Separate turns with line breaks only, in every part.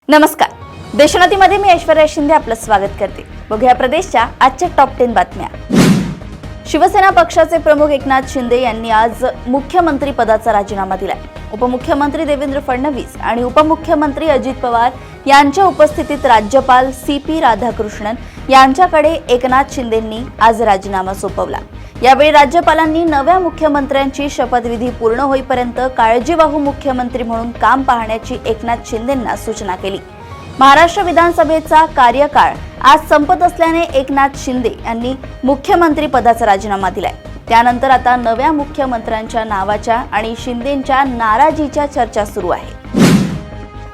नमस्कार. देशोन्नतीमध्ये मी ऐश्वर्या शिंदे आपलं स्वागत करते. बघूया प्रदेशच्या आजच्या टॉप 10 बातम्या. शिवसेना पक्षाचे प्रमुख एकनाथ शिंदे यांनी आज मुख्यमंत्री पदाचा राजीनामा दिलाय. उपमुख्यमंत्री देवेंद्र फडणवीस आणि उपमुख्यमंत्री अजित पवार यांच्या उपस्थितीत राज्यपाल CP राधाकृष्णन यांच्याकडे एकनाथ शिंदेंनी आज राजीनामा सोपवला. यावेळी राज्यपालांनी नव्या मुख्यमंत्र्यांची शपथविधी पूर्ण होईपर्यंत काळजीवाहू मुख्यमंत्री म्हणून काम पाहण्याची एकनाथ शिंदेंना सूचना केली. महाराष्ट्र विधानसभेचा कार्यकाळ आज संपत असल्याने एकनाथ शिंदे यांनी मुख्यमंत्री पदाचा राजीनामा दिलाय. त्यानंतर आता नव्या मुख्यमंत्र्यांच्या नावाच्या आणि शिंदेंच्या नाराजीच्या चर्चा सुरू आहे.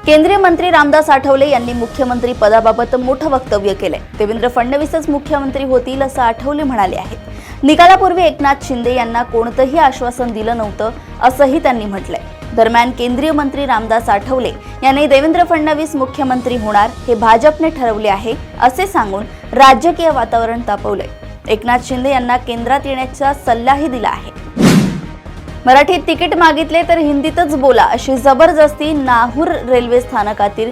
केंद्रीय मंत्री रामदास आठवले यांनी मुख्यमंत्री पदाबाबत मोठं वक्तव्य केलंय. देवेंद्र फडणवीसच मुख्यमंत्री होतील असं आठवले म्हणाले आहेत. निकालापूर्वी एकनाथ शिंदे यांना कोणतंही आश्वासन दिलं नव्हतं असंही त्यांनी म्हटलंय. दरम्यान केंद्रीय मंत्री रामदास आठवले यांनी देवेंद्र फडणवीस मुख्यमंत्री होणार हे भाजपने ठरवले आहे असे सांगून राजकीय वातावरण तापवलंय. एकनाथ शिंदे यांना केंद्रात येण्याचा सल्लाही दिला आहे. मराठीत तिकीट मागितले तर हिंदीतच बोला अशी जबरदस्ती नाहूर रेल्वे स्थानकातील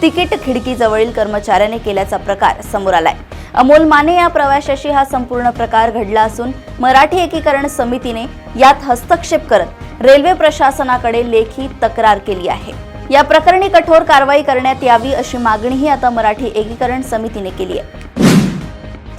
तिकीट खिडकीजवळील कर्मचाऱ्याने केल्याचा प्रकार समोर आलाय. अमोल माने या प्रवाशाशी हा संपूर्ण प्रकार घडला असून मराठी एकीकरण समितीने यात हस्तक्षेप करत रेल्वे प्रशासनाकडे लेखी तक्रार केली आहे. या प्रकरणी कठोर कारवाई करण्यात यावी अशी मागणीही आता मराठी एकीकरण समितीने केली आहे.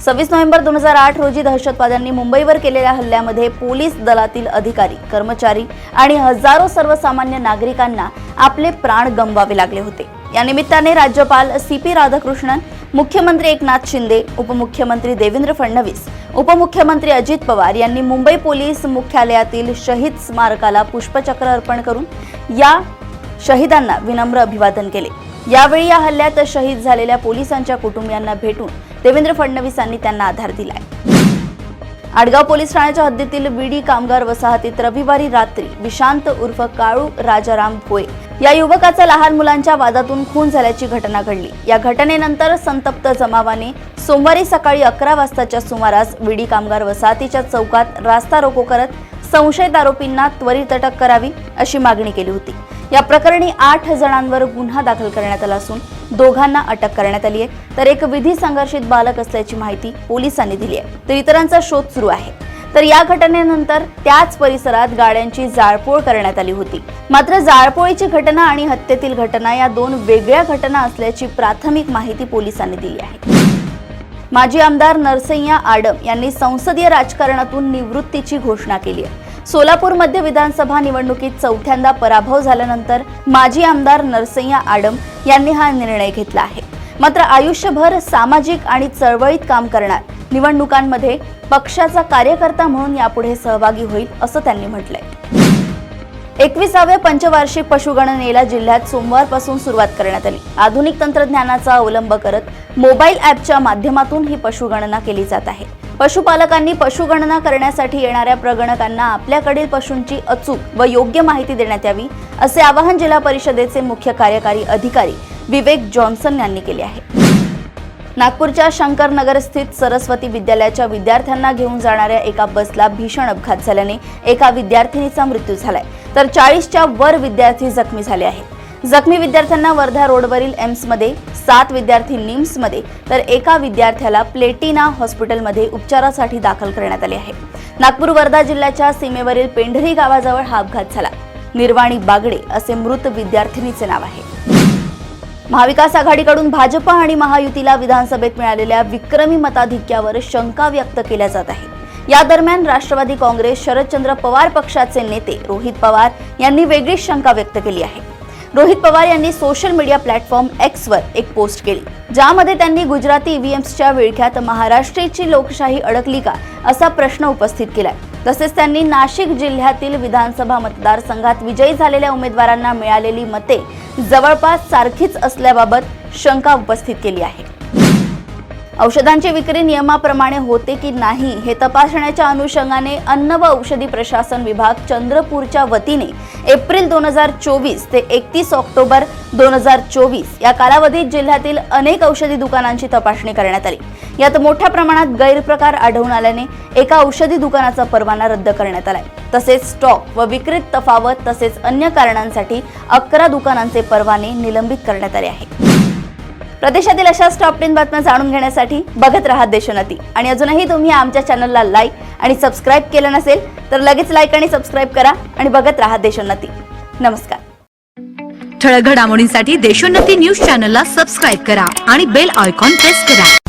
26 नोव्हेंबर 2008 रोजी दहशतवाद्यांनी मुंबईवर केलेल्या हल्ल्यामध्ये पोलीस दलातील अधिकारी, कर्मचारी आणि हजारो सर्वसामान्य नागरिकांना आपले प्राण गमवावे लागले होते. या निमित्ताने राज्यपाल CP राधाकृष्णन, मुख्यमंत्री एकनाथ शिंदे, उपमुख्यमंत्री देवेंद्र फडणवीस, उपमुख्यमंत्री अजित पवार यांनी मुंबई पोलीस मुख्यालयातील शहीद स्मारकाला पुष्पचक्र अर्पण करून या शहीदांना विनम्र अभिवादन केले. यावेळी या हल्ल्यात शहीद झालेल्या पोलिसांच्या कुटुंबियांना भेटून देवेंद्र फडणवीसांनी त्यांना आधार दिलाय. आडगाव पोलीस ठाण्याच्या हद्दीतील बीडी कामगार वसाहतीत रविवारी रात्री विशांत उर्फ काळू राजाराम भोये या युवकाचा लहान मुलांच्या वादातून खून झाल्याची घटना घडली. या घटनेनंतर संतप्त जमावाने सोमवारी सकाळी 11 वाजताच्या सुमारास बीडी कामगार वसाहतीच्या चौकात रास्ता रोको करत संशयित आरोपींना त्वरित अटक करावी अशी मागणी केली होती. या प्रकरणी 8 जणांवर गुन्हा दाखल करण्यात आला असून दोघांना अटक करण्यात आली आहे. तर एक विधी संघर्षित बालक असल्याची माहिती पोलिसांनी दिली आहे. तर इतरांचा शोध सुरू आहे. तर या घटनेनंतर त्याच परिसरात गाड्यांची जाळपोळ करण्यात आली होती. मात्र जाळपोळीची घटना आणि हत्येतील घटना या दोन वेगळ्या घटना असल्याची प्राथमिक माहिती पोलिसांनी दिली आहे. माजी आमदार नरसय्या आडम यांनी संसदीय राजकारणातून निवृत्तीची घोषणा केली आहे. सोलापूर मध्य विधानसभा निवडणुकीत चौथ्यांदा पराभव झाल्यानंतर माजी आमदार नरसय्या आडम यांनी हा निर्णय घेतला आहे. मात्र आयुष्यभर सामाजिक आणि चळवळीत काम करणार, निवडणुकांमध्ये पक्षाचा कार्यकर्ता म्हणून यापुढे सहभागी होईल असं त्यांनी म्हटलंय. 21व्या पंचवार्षिक पशुगणनेला जिल्ह्यात सोमवारपासून सुरुवात करण्यात आली. आधुनिक तंत्रज्ञानाचा अवलंब करत मोबाईल ॲपच्या माध्यमातून ही पशुगणना केली जात आहे. पशुपालकांनी पशुगणना करण्यासाठी येणाऱ्या प्रगणकांना आपल्याकडील पशूंची अचूक व योग्य माहिती देण्यात यावी असे आवाहन जिल्हा परिषदेचे मुख्य कार्यकारी अधिकारी विवेक जॉन्सन यांनी केले आहे. नागपूरच्या शंकरनगर स्थित सरस्वती विद्यालयाच्या विद्यार्थ्यांना घेऊन जाणाऱ्या एका बसला भीषण अपघात झाल्याने एका विद्यार्थिनीचा मृत्यू झालाय. तर 40च्या वर विद्यार्थी जखमी झाले आहेत. जखमी विद्यार्थ्यांना वर्धा रोडवरील एम्समध्ये, 7 विद्यार्थी निम्समध्ये तर एका विद्यार्थ्याला प्लेटिना हॉस्पिटलमध्ये उपचारासाठी दाखल करण्यात आले आहे. नागपूर वर्धा जिल्ह्याच्या सीमेवरील पेंढरी गावाजवळ हा अपघात झाला. निर्वाणी बागडे असे मृत विद्यार्थिनीचे नाव आहे. महाविकास आघाडीकडून भाजप आणि महायुतीला विधानसभेत मिळालेल्या विक्रमी मताधिक्यावर शंका व्यक्त केल्या जात आहे. या दरम्यान राष्ट्रवादी काँग्रेस शरदचंद्र पवार पक्षाचे नेते रोहित पवार यांनी वेगळीच शंका व्यक्त केली आहे. रोहित पवार यांनी सोशल मीडिया प्लॅटफॉर्म Xवर एक पोस्ट केली, ज्यामध्ये त्यांनी गुजराती EVMच्या विळख्यात महाराष्ट्राची लोकशाही अडकली का असा प्रश्न उपस्थित केलाय. तसेच त्यांनी नाशिक जिल्ह्यातील विधानसभा मतदारसंघात विजयी झालेल्या उमेदवारांना मिळालेली मते जवळपास सारखीच असल्याबाबत शंका उपस्थित केली आहे. औषधांची विक्री नियमाप्रमाणे होते की नाही हे तपासण्याच्या अनुषंगाने अन्न व औषधी प्रशासन विभाग चंद्रपूरच्या वतीने एप्रिल 2024 ते 31 ऑक्टोबर 2024 या कालावधीत जिल्ह्यातील अनेक औषधी दुकानांची तपासणी करण्यात आली. यात मोठ्या प्रमाणात गैरप्रकार आढळून आल्याने एका औषधी दुकानाचा परवाना रद्द करण्यात आलाय. तसेच स्टॉक व विक्रीत तफावत तसेच अन्य कारणांसाठी 11 दुकानांचे परवाने निलंबित करण्यात आले आहेत. प्रदेशातील अशाच टॉप 10 बातम्या जाणून घेण्यासाठी बघत राहा देशोन्नती. आणि अजूनही तुम्ही आमच्या चॅनलला लाईक आणि सबस्क्राईब केलं नसेल तर लगेच लाईक आणि सबस्क्राईब करा आणि बघत राहा देशोन्नती. नमस्कार.
ठळक घडामोडींसाठी देशोन्नती न्यूज चॅनलला सबस्क्राईब करा आणि बेल आयकॉन प्रेस करा.